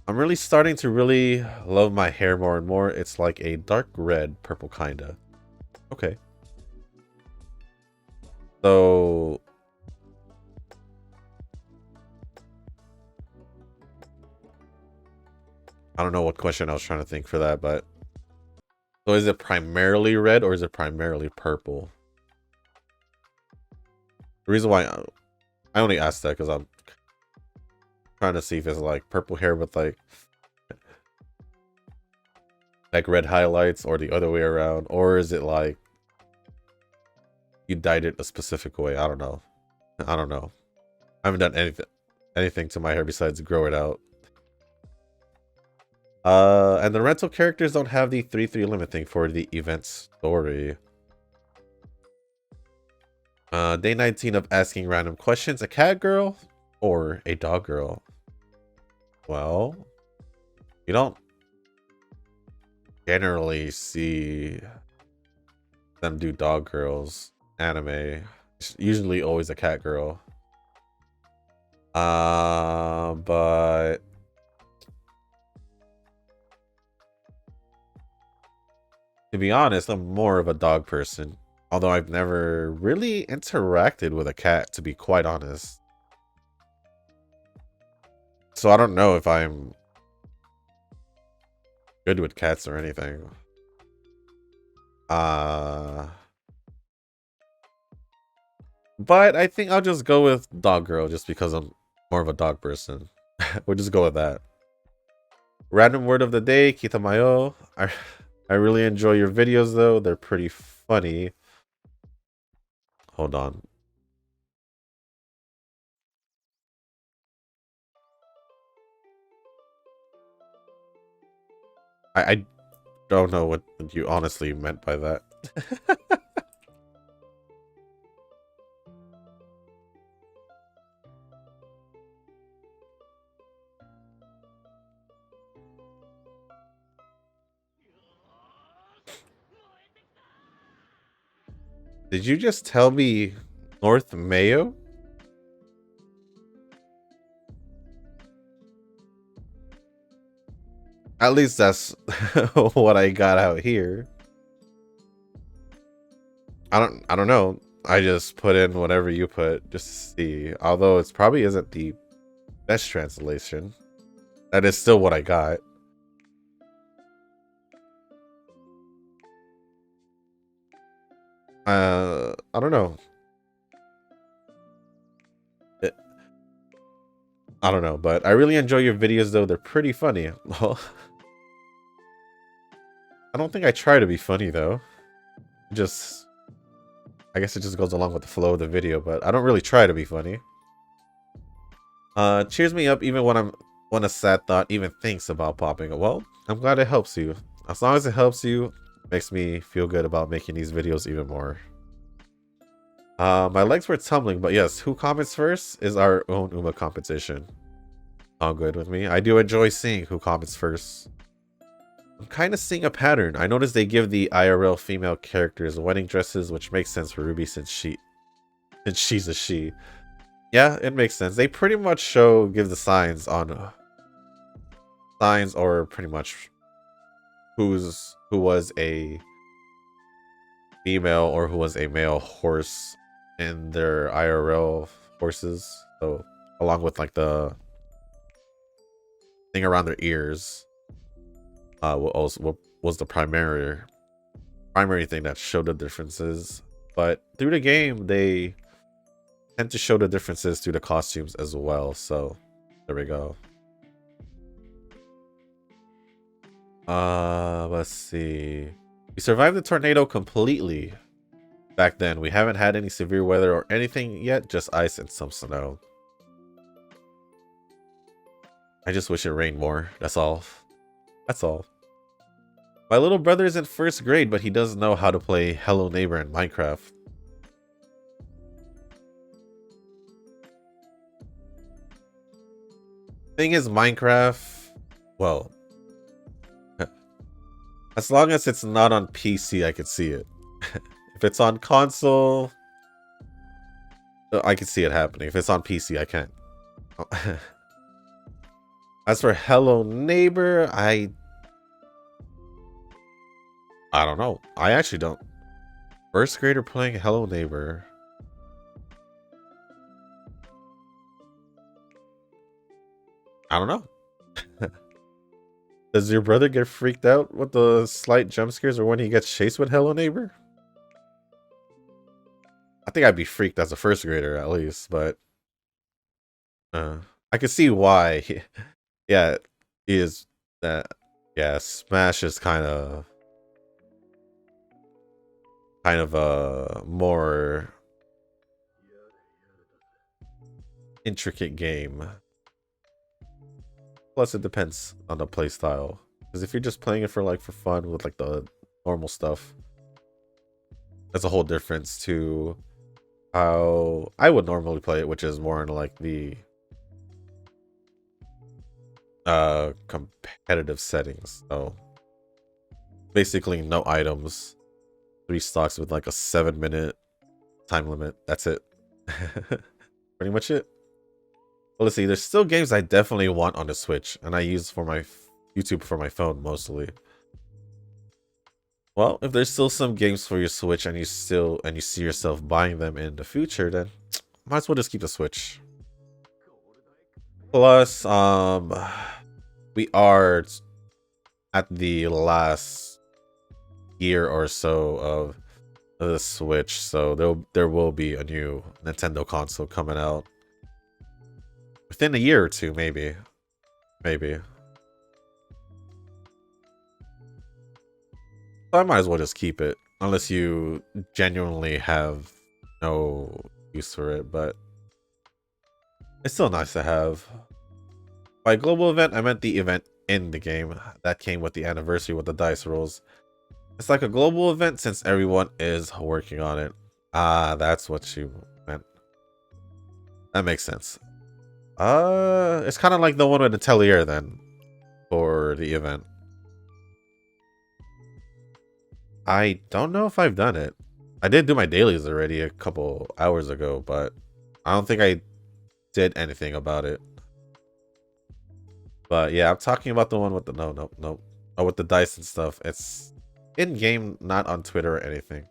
I'm really starting to really love my hair more and more. It's like a dark red, purple kinda. Okay. So I don't know what question I was trying to think for that, but so is it primarily red or is it primarily purple? The reason why I only asked that because I'm trying to see if it's like purple hair with like red highlights or the other way around, or is it like you dyed it a specific way? I don't know. I don't know. I haven't done anything to my hair besides grow it out. And the rental characters don't have the 3-3 limit thing for the event story. Day 19 of asking random questions. A cat girl or a dog girl? Well, you don't generally see them do dog girls anime. It's usually always a cat girl. But to be honest, I'm more of a dog person. Although I've never really interacted with a cat, to be quite honest. So I don't know if I'm good with cats or anything. But I think I'll just go with dog girl just because I'm more of a dog person. We'll just go with that. Random word of the day, Kitamayo. I really enjoy your videos though. They're pretty funny. Hold on. I don't know what you honestly meant by that. Did you just tell me North Mayo? At least that's what I got out here. I don't know. I just put in whatever you put just to see. Although it's probably isn't the best translation. That is still what I got. I don't know. I don't know, but I really enjoy your videos though. They're pretty funny. Well, I don't think I try to be funny though. Just I guess it just goes along with the flow of the video, but I don't really try to be funny. Cheers me up even when a sad thought even thinks about popping. Well, I'm glad it helps you. As long as it helps you, makes me feel good about making these videos even more. My legs were tumbling, but yes, who comments first is our own Uma competition. All good with me. I do enjoy seeing who comments first. I'm kind of seeing a pattern. I noticed they give the IRL female characters wedding dresses, which makes sense for Ruby since she's a she. Yeah, it makes sense. They pretty much give the signs or pretty much who was a female or who was a male horse in their IRL horses. So along with like the thing around their ears, what was the primary thing that showed the differences. But through the game, they tend to show the differences through the costumes as well. So there we go. Let's see. We survived the tornado completely. Back then, we haven't had any severe weather or anything yet, just ice and some snow. I just wish it rained more. That's all. That's all. My little brother is in first grade, but he doesn't know how to play Hello Neighbor in Minecraft. Thing is, Minecraft, well, as long as it's not on PC, I could see it. If it's on console, I can see it happening. If it's on PC, I can't. As for Hello Neighbor, I don't know. I actually don't. First grader playing Hello Neighbor. I don't know. Does your brother get freaked out with the slight jump scares or when he gets chased with Hello Neighbor? I think I'd be freaked as a first grader at least, but I can see why. Yeah, he is that. Yeah, Smash is kind of a more intricate game. Plus, it depends on the playstyle. Because if you're just playing it for like for fun with like the normal stuff, that's a whole difference to how I would normally play it, which is more in like the competitive settings. So basically no items, 3 stocks with like a 7-minute time limit. That's it. Pretty much it. Well, let's see, there's still games I definitely want on the Switch, and I use for my YouTube for my phone mostly. Well, if there's still some games for your Switch and you see yourself buying them in the future, then might as well just keep the Switch. Plus, we are at the last year or so of the Switch, so there will be a new Nintendo console coming out within a year or two, maybe. So I might as well just keep it, unless you genuinely have no use for it, but it's still nice to have. By global event, I meant the event in the game that came with the anniversary with the dice rolls. It's like a global event since everyone is working on it. Ah, that's what you meant. That makes sense. It's kind of like the one with Atelier then, for the event. I don't know if I've done it. I did do my dailies already a couple hours ago, but I don't think I did anything about it. But yeah, I'm talking about the one with the no. Oh, with the dice and stuff. It's in game, not on Twitter or anything.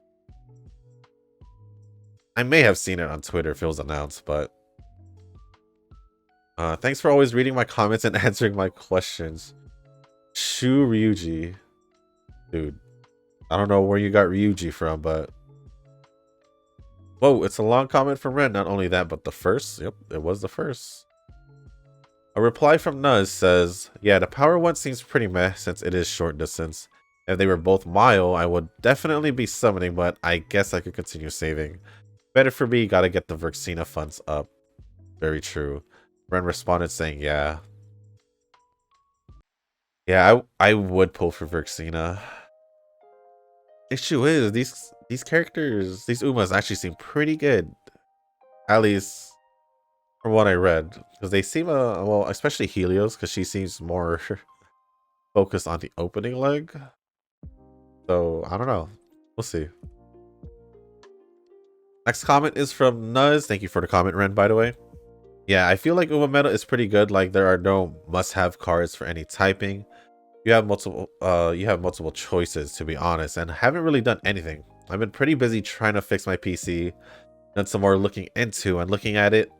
I may have seen it on Twitter if it was announced, but thanks for always reading my comments and answering my questions. Shu Ryuji. Dude, I don't know where you got Ryuji from, but whoa, it's a long comment from Ren. Not only that, but the first. Yep, it was the first. A reply from Nuz says, yeah, the power one seems pretty meh since it is short distance. If they were both mile, I would definitely be summoning, but I guess I could continue saving. Better for me, gotta get the Verxina funds up. Very true. Ren responded saying, yeah. Yeah, I would pull for Verxina. Issue is, these characters, these Umas actually seem pretty good. At least from what I read. Because they seem, well, especially Helios, because she seems more focused on the opening leg. So, I don't know. We'll see. Next comment is from Nuz. Thank you for the comment, Ren, by the way. Yeah, I feel like Uma Meta is pretty good. Like, there are no must-have cards for any typing. You have multiple choices, to be honest, and haven't really done anything. I've been pretty busy trying to fix my PC. Done some more looking into and looking at it.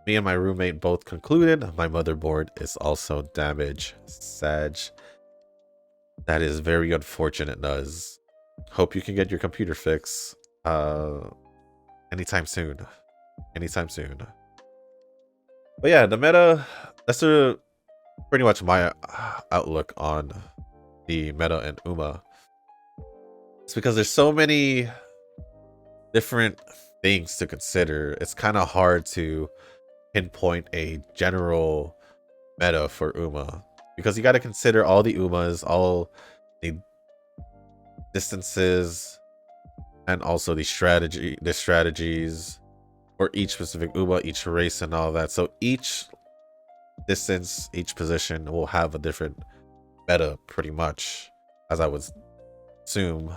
Me and my roommate both concluded my motherboard is also damaged. Sag. That is very unfortunate, Nuz. Hope you can get your computer fixed. Anytime soon. But yeah, the meta, that's pretty much my outlook on the meta and Uma. It's because there's so many different things to consider. It's kind of hard to pinpoint a general meta for Uma, because you got to consider all the Umas, all the distances, and also the strategies for each specific Uma, each race, and all that. So each distance, each position will have a different meta, pretty much, as I would assume.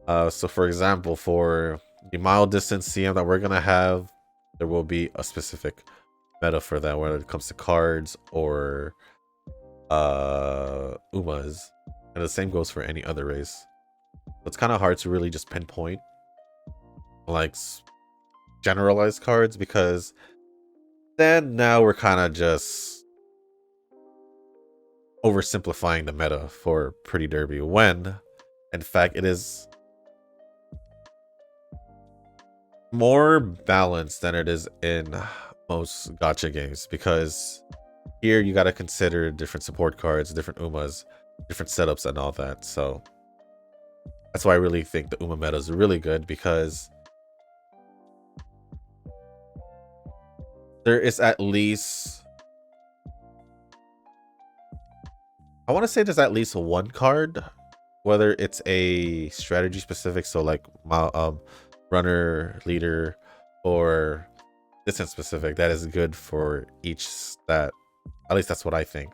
So for example, for the mile distance CM that we're gonna have, there will be a specific meta for that, whether it comes to cards or Umas, and the same goes for any other race. It's kind of hard to really just pinpoint like generalized cards, because then now we're kind of just oversimplifying the meta for Pretty Derby, when in fact it is more balanced than it is in most gacha games, because here you got to consider different support cards, different Umas, different setups, and all that. So that's why I really think the Uma meta is really good, because there is at least I want to say there's at least one card, whether it's a strategy specific, so like runner, leader, or distance specific, that is good for each stat. At least that's what I think.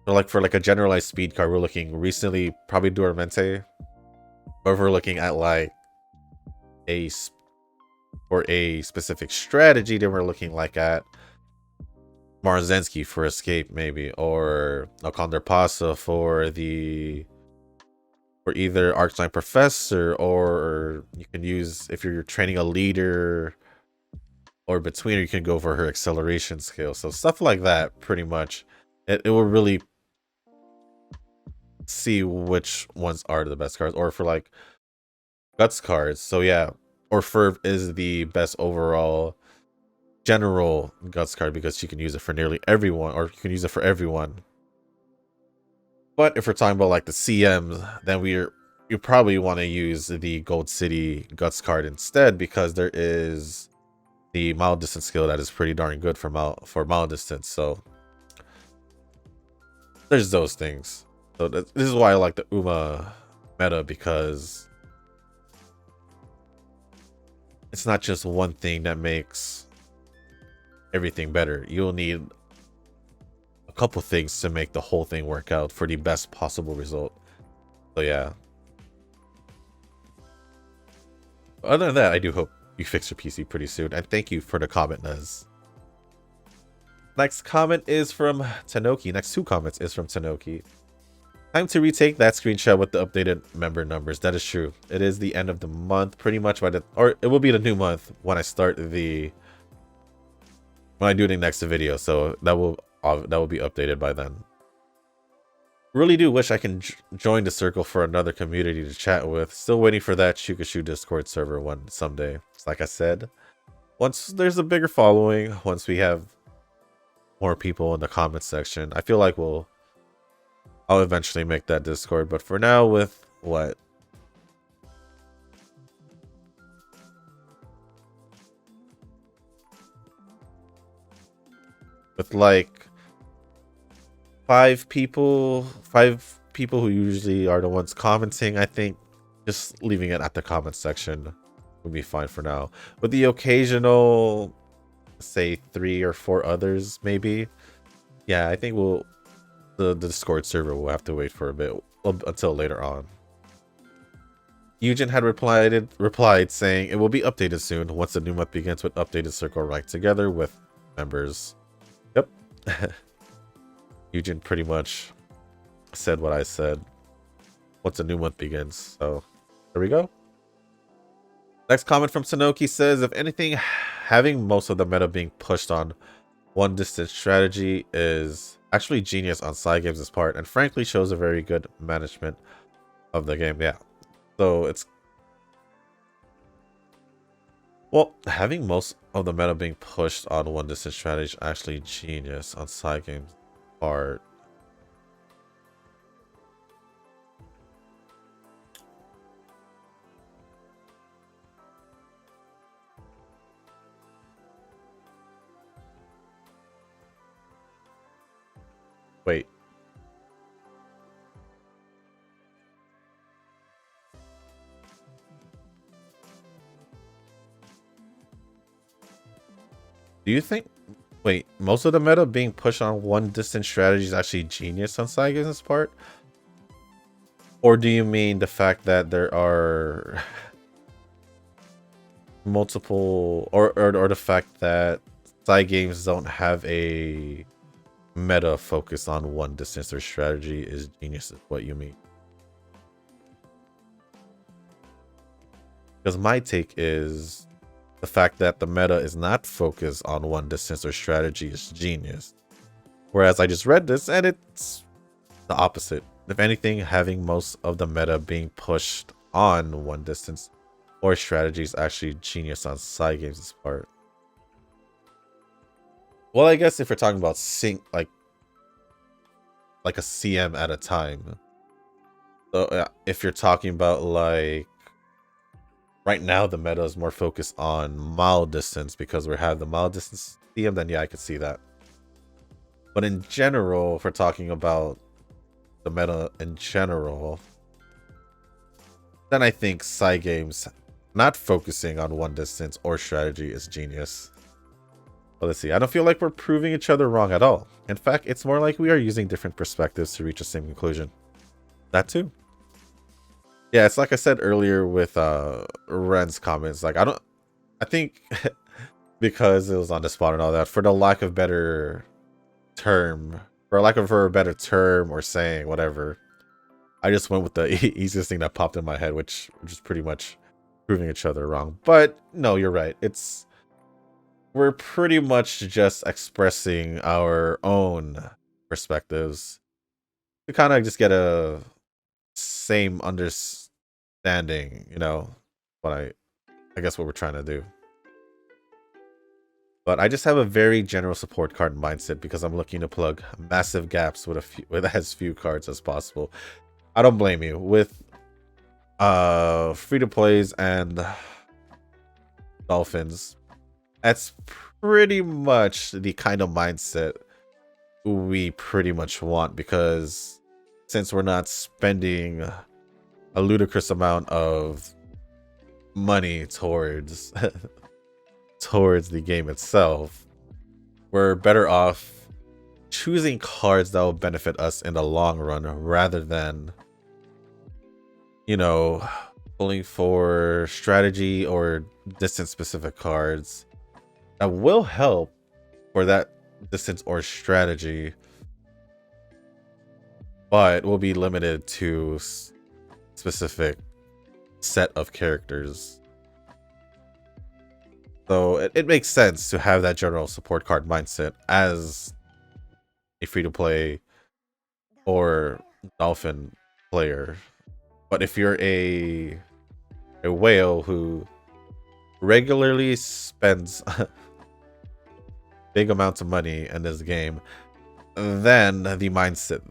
So like for like a generalized speed card, we're looking recently probably Duramente, but if we're looking at like a for a specific strategy, then we're looking like at Marzensky for escape maybe, or Alcondor Pasa for the for either Arctime Professor, or you can use if you're training a leader or betweener, you can go for her acceleration skill. So stuff like that, pretty much. It will really see which ones are the best cards, or for like guts cards. So yeah, or Ferv is the best overall general guts card because you can use it for nearly everyone, or you can use it for everyone. But if we're talking about like the CMs, then you probably want to use the Gold City guts card instead, because there is the mile distance skill that is pretty darn good for mile distance. So there's those things. So this is why I like the Uma meta, because it's not just one thing that makes everything better. You'll need a couple things to make the whole thing work out for the best possible result. So yeah. Other than that, I do hope you fix your PC pretty soon, and thank you for the comment, Nez. Next comment is from Tanoki. Next two comments is from Tanoki. Time to retake that screenshot with the updated member numbers. That is true. It is the end of the month, pretty much or it will be the new month when I do the next video. So that will be updated by then. Really do wish I can join the circle for another community to chat with. Still waiting for that Shukashu Discord server one someday. It's like I said, once there's a bigger following, once we have more people in the comment section, I feel like I'll eventually make that Discord. But for now, with what? With like five people who usually are the ones commenting, I think just leaving it at the comment section would be fine for now. With the occasional, say 3 or 4 others, maybe. Yeah, I think the Discord server will have to wait for a bit until later on. Eugen had replied saying it will be updated soon once the new month begins with updated circle ranked together with members. Yep. Eugen pretty much said what I said once the new month begins. So there we go. Next comment from Sanoki says, if anything, having most of the meta being pushed on one distance strategy is actually genius on side games' part, and frankly shows a very good management of the game. Yeah. So it's, well, having most of the meta being pushed on one distance strategy is actually genius on side games' part. Wait. Do you think, wait, most of the meta being pushed on one distance strategy is actually genius on side games' part? Or do you mean the fact that there are multiple, or the fact that side games don't have a meta focus on one distance or strategy is genius is what you mean? Because my take is the fact that the meta is not focused on one distance or strategy is genius. Whereas I just read this and it's the opposite. If anything, having most of the meta being pushed on one distance or strategy is actually genius on side games' part. Well, I guess if we're talking about like a CM at a time. So if you're talking about like right now, the meta is more focused on mile distance because we have the mile distance CM, then yeah, I could see that. But in general, if we're talking about the meta in general, then I think side games not focusing on one distance or strategy is genius. But let's see. I don't feel like we're proving each other wrong at all. In fact, it's more like we are using different perspectives to reach the same conclusion. That too. Yeah, it's like I said earlier with Ren's comments. Like I think because it was on the spot and all that, for the lack of better term, for lack of a better term or saying whatever, I just went with the easiest thing that popped in my head, which is pretty much proving each other wrong. But no, you're right. We're pretty much just expressing our own perspectives to kind of just get a same understanding, what I guess what we're trying to do. But I just have a very general support card mindset because I'm looking to plug massive gaps with as few cards as possible. I don't blame you. With free to plays and Dolphins, that's pretty much the kind of mindset we pretty much want, because since we're not spending a ludicrous amount of money towards the game itself, we're better off choosing cards that will benefit us in the long run rather than pulling for strategy or distance specific cards that will help for that distance or strategy, but will be limited to specific set of characters. So it makes sense to have that general support card mindset as a free-to-play or Dolphin player. But if you're a whale who regularly spends big amounts of money in this game, then the mindset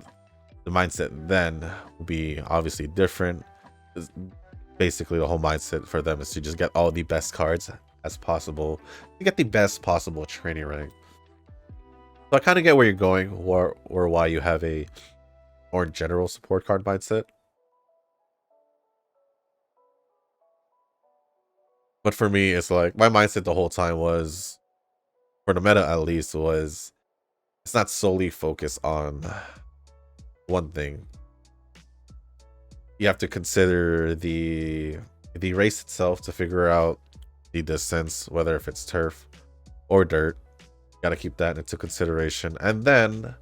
then will be obviously different. Basically, the whole mindset for them is to just get all the best cards as possible to get the best possible training rank. So I kind of get where you're going, or why you have a more general support card mindset. But for me, it's like my mindset the whole time was, for the meta at least, was it's not solely focused on one thing. You have to consider the race itself to figure out the distance, whether if it's turf or dirt. Got to keep that into consideration, and then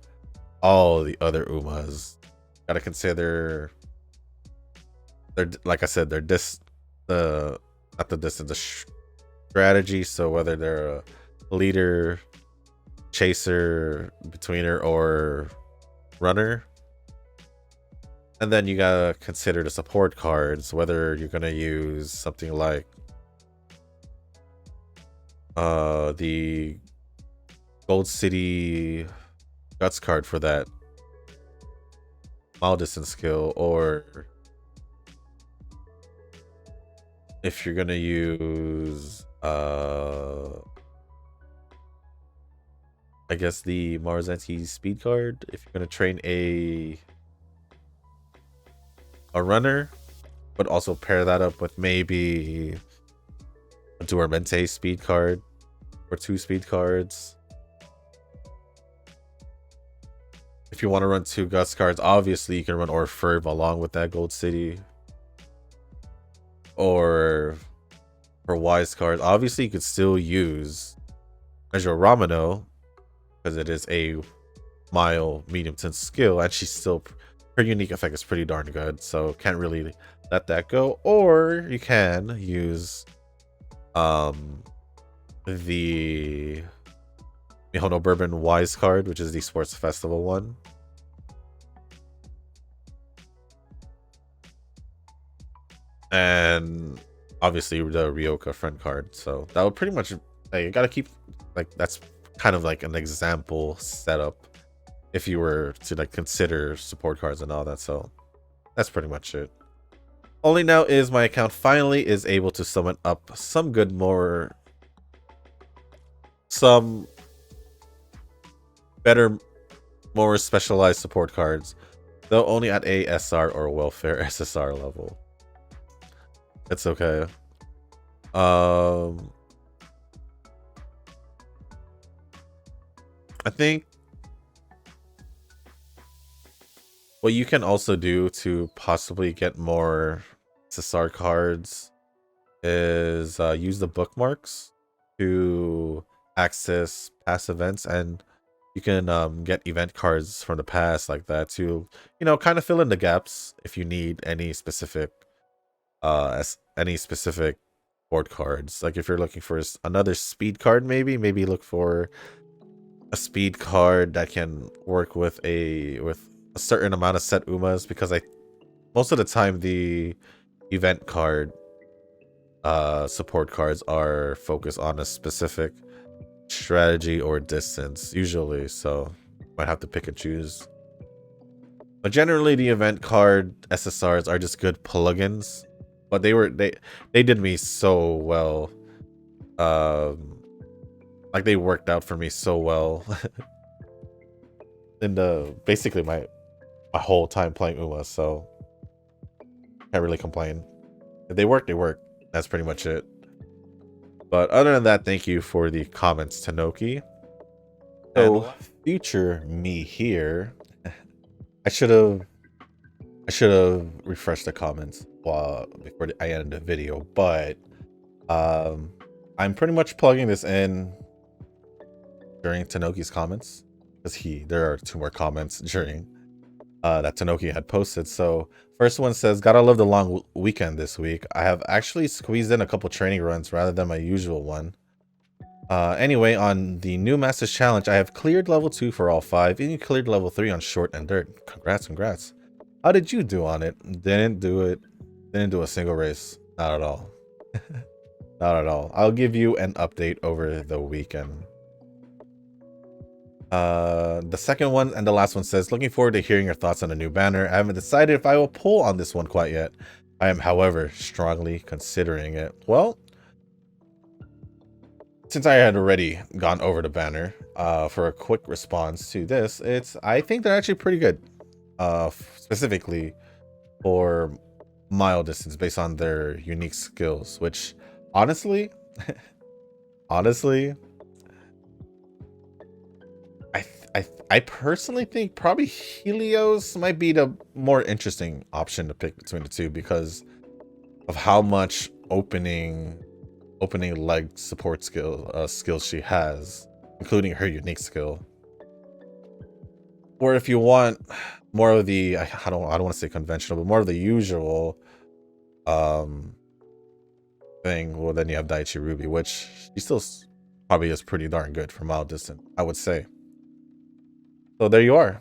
all the other umas. Got to consider like I said, not the distance, the strategy. So whether they're a leader, chaser, betweener, or runner. And then you gotta consider the support cards, whether you're gonna use something like the Gold City Guts card for that mile distance skill, or if you're gonna use I guess the Marzanti speed card, if you're gonna train a runner, but also pair that up with maybe a Dormente speed card or 2 speed cards. If you want to run 2 Guts cards, obviously you can run Orfurb along with that Gold City. Or for Wise cards, obviously you could still use Measure Ramino, because it is a mile medium tense skill, and she's still, her unique effect is pretty darn good, so can't really let that go. Or you can use the Mihono Bourbon Wise card, which is the Sports Festival one. And obviously the Ryoka friend card. So that would pretty much, you gotta keep, like, that's kind of like an example setup if you were to like consider support cards and all that. So that's pretty much it. Only now is my account finally is able to summon up some better more specialized support cards, though only at a SR or welfare SSR level. It's okay. I think what you can also do to possibly get more SSR cards is use the bookmarks to access past events, and you can get event cards from the past like that to, you know, kind of fill in the gaps if you need any specific board cards. Like if you're looking for another speed card, maybe look for a speed card that can work with a certain amount of set umas, because most of the time the event card support cards are focused on a specific strategy or distance usually, so might have to pick and choose. But generally the event card SSRs are just good plugins, but they did me so well. Like they worked out for me so well in basically my whole time playing Uma, so can't really complain. If they work, they work. That's pretty much it. But other than that, thank you for the comments, Tanoki. So future me here, I should have refreshed the comments before I ended the video, but I'm pretty much plugging this in during Tanoki's comments, because there are 2 more comments during that Tanoki had posted. So first one says, gotta love the long weekend this week. I have actually squeezed in a couple training runs rather than my usual one. Anyway, on the new Masters Challenge, I have cleared level 2 for all 5, and you cleared level 3 on short and dirt. Congrats. How did you do on it? Didn't do a single race. Not at all. Not at all. I'll give you an update over the weekend. The second one and the last one says, looking forward to hearing your thoughts on the new banner. I haven't decided if I will pull on this one quite yet. I am, however, strongly considering it. Well, since I had already gone over the banner, for a quick response to this, I think they're actually pretty good. Specifically for mile distance based on their unique skills, which honestly, I personally think probably Helios might be the more interesting option to pick between the two, because of how much opening leg support skills she has, including her unique skill. Or if you want more of the, I don't want to say conventional, but more of the usual thing, well, then you have Daichi Ruby, which she still probably is pretty darn good for mile distance, I would say. So there you are.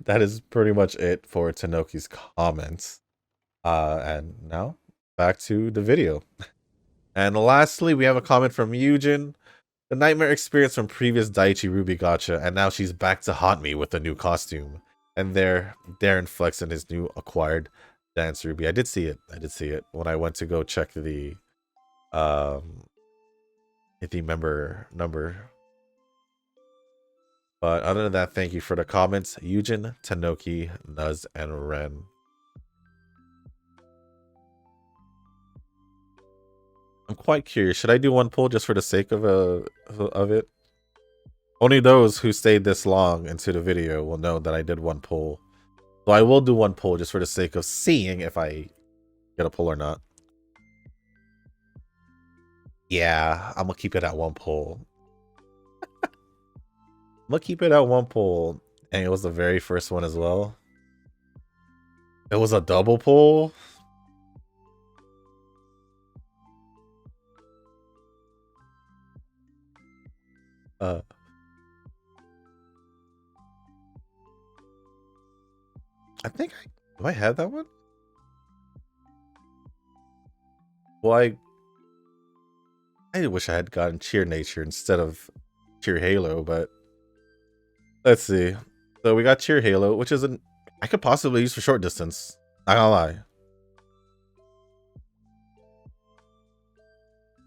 That is pretty much it for Tanoki's comments. And now back to the video. And lastly, we have a comment from Yujin. The nightmare experience from previous Daichi Ruby gacha, and now she's back to haunt me with a new costume. And there, Darren Flex and his new acquired Dance Ruby. I did see it when I went to go check the member number. But other than that, thank you for the comments, Yujin, Tanoki, Nuz, and Ren. I'm quite curious. Should I do one pull just for the sake of it? Only those who stayed this long into the video will know that I did one pull. So I will do one pull just for the sake of seeing if I get a pull or not. Yeah, I'm gonna keep it at one pull. I'm gonna keep it at one pull. And it was the very first one as well. It was a double pull. I think do I have that one? Well, I wish I had gotten Cheer Nature instead of Cheer Halo, but let's see. So we got Cheer Halo, which is I could possibly use for short distance. Not gonna lie.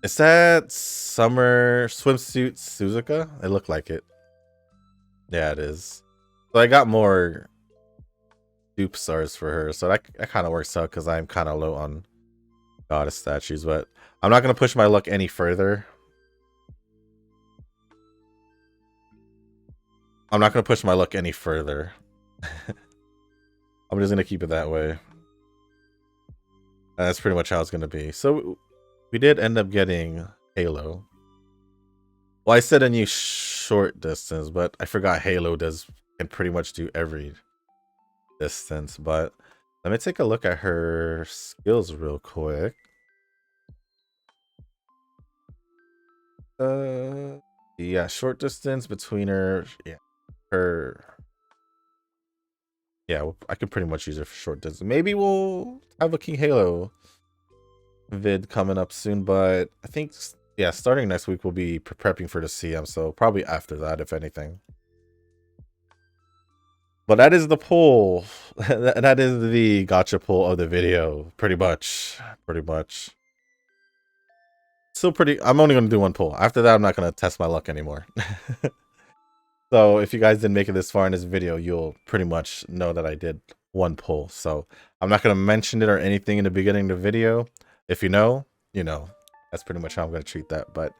Is that Summer Swimsuit Suzuka? It looked like it. Yeah, it is. So I got more dupe stars for her, so that kind of works out because I'm kind of low on goddess statues, but I'm not gonna push my luck any further. I'm not gonna push my luck any further. I'm just gonna keep it that way. And that's pretty much how it's gonna be. So we did end up getting Halo. Well, I said a new short distance, but I forgot Halo can pretty much do every distance. But let me take a look at her skills real quick. Yeah, short distance between her. Yeah, I could pretty much use her for short distance. Maybe we'll have a King Halo vid coming up soon, but I think, yeah, starting next week we'll be prepping for the CM, so probably after that, if anything. But that is the poll. That is the gotcha poll of the video, pretty much. Still I'm only going to do one poll. After that, I'm not going to test my luck anymore. So if you guys didn't make it this far in this video, you'll pretty much know that I did one poll. So I'm not going to mention it or anything in the beginning of the video. If you know, you know. That's pretty much how I'm going to treat that. But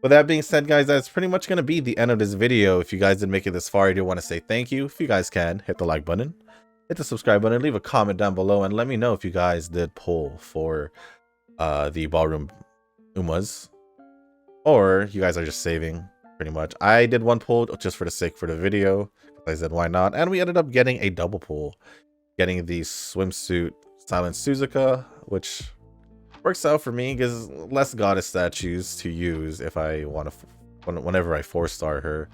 with that being said, guys, that's pretty much going to be the end of this video. If you guys didn't make it this far, I do want to say thank you. If you guys can, hit the like button, hit the subscribe button, leave a comment down below, and let me know if you guys did poll for the ballroom Umas, or you guys are just saving. Pretty much. I did one poll just for the sake for the video. I said, why not? And we ended up getting a double poll, getting the swimsuit Silent Suzuka, which works out for me because less goddess statues to use if I want to, whenever I 4-star her,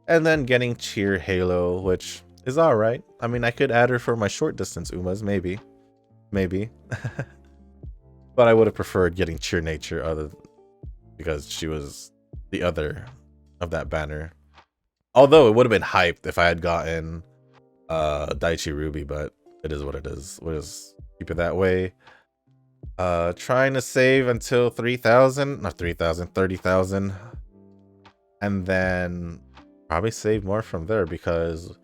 and then getting Cheer Halo, which is all right. I mean, I could add her for my short distance Umas, maybe, but I would have preferred getting Cheer Nature, because she was the other of that banner. Although it would have been hyped if I had gotten Daichi Ruby, but it is what it is. We'll just keep it that way. Trying to save until 3,000, not 3,000, 30,000, and then probably save more from there because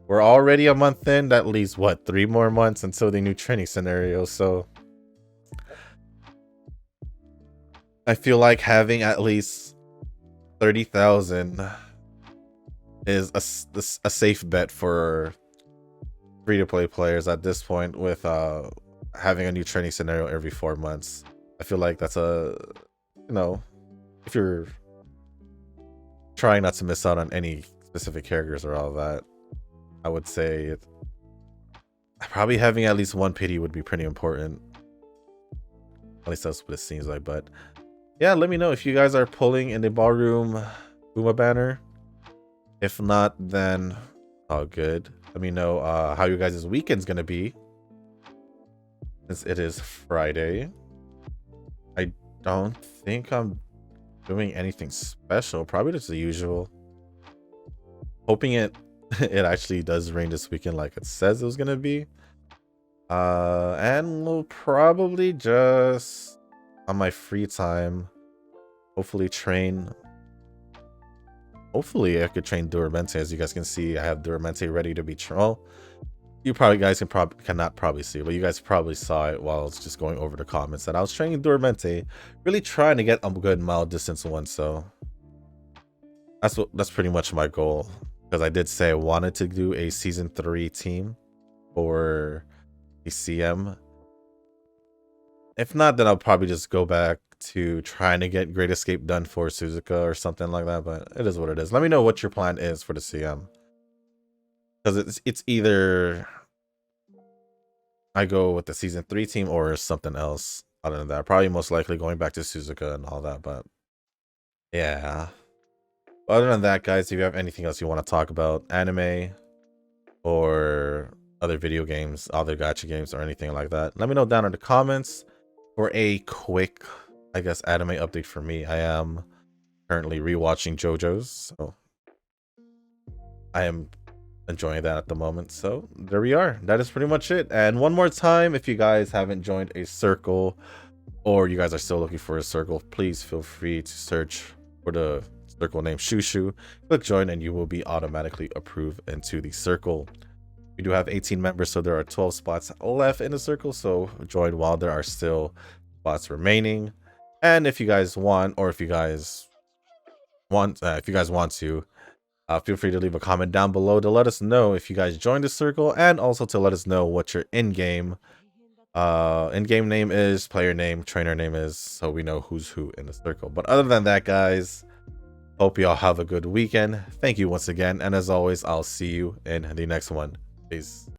we're already a month in. That leaves what, 3 more months until the new training scenario. So I feel like having at least 30,000 is a safe bet for free-to-play players at this point, with having a new training scenario every 4 months. I feel like that's if you're trying not to miss out on any specific characters or all that, I would say probably having at least one pity would be pretty important. At least that's what it seems like. But yeah, let me know if you guys are pulling in the ballroom Uma banner. If not, then all good. Let me know how you guys' weekend's gonna be, since it is Friday. I don't think I'm doing anything special. Probably just the usual. Hoping it actually does rain this weekend like it says it was gonna be. And we'll probably just, on my free time, hopefully train. Hopefully I could train Duramente. As you guys can see, I have Duramente ready to be well, you guys cannot probably see, but you guys probably saw it while I was just going over the comments that I was training Duramente, really trying to get a good mile distance one. So that's pretty much my goal, because I did say I wanted to do a season 3 team for the CM. If not, then I'll probably just go back to trying to get Great Escape done for Suzuka or something like that. But it is what it is. Let me know what your plan is for the CM, because it's either I go with the season 3 team or something else other than that. Probably most likely going back to Suzuka and all that. But yeah, other than that, guys, if you have anything else you want to talk about, anime or other video games, other gacha games, or anything like that, let me know down in the comments. For a quick, I guess, anime update for me, I am currently rewatching JoJo's, so I am enjoying that at the moment. So there we are. That is pretty much it. And one more time, if you guys haven't joined a circle, or you guys are still looking for a circle, please feel free to search for the circle named Shushu. Click join and you will be automatically approved into the circle. We do have 18 members, so there are 12 spots left in the circle, so join while there are still spots remaining. And if you guys want, or if you guys want to, feel free to leave a comment down below to let us know if you guys joined the circle, and also to let us know what your in-game name is, player name, trainer name is, so we know who's who in the circle. But other than that, guys, hope y'all have a good weekend. Thank you once again, and as always, I'll see you in the next one. Peace.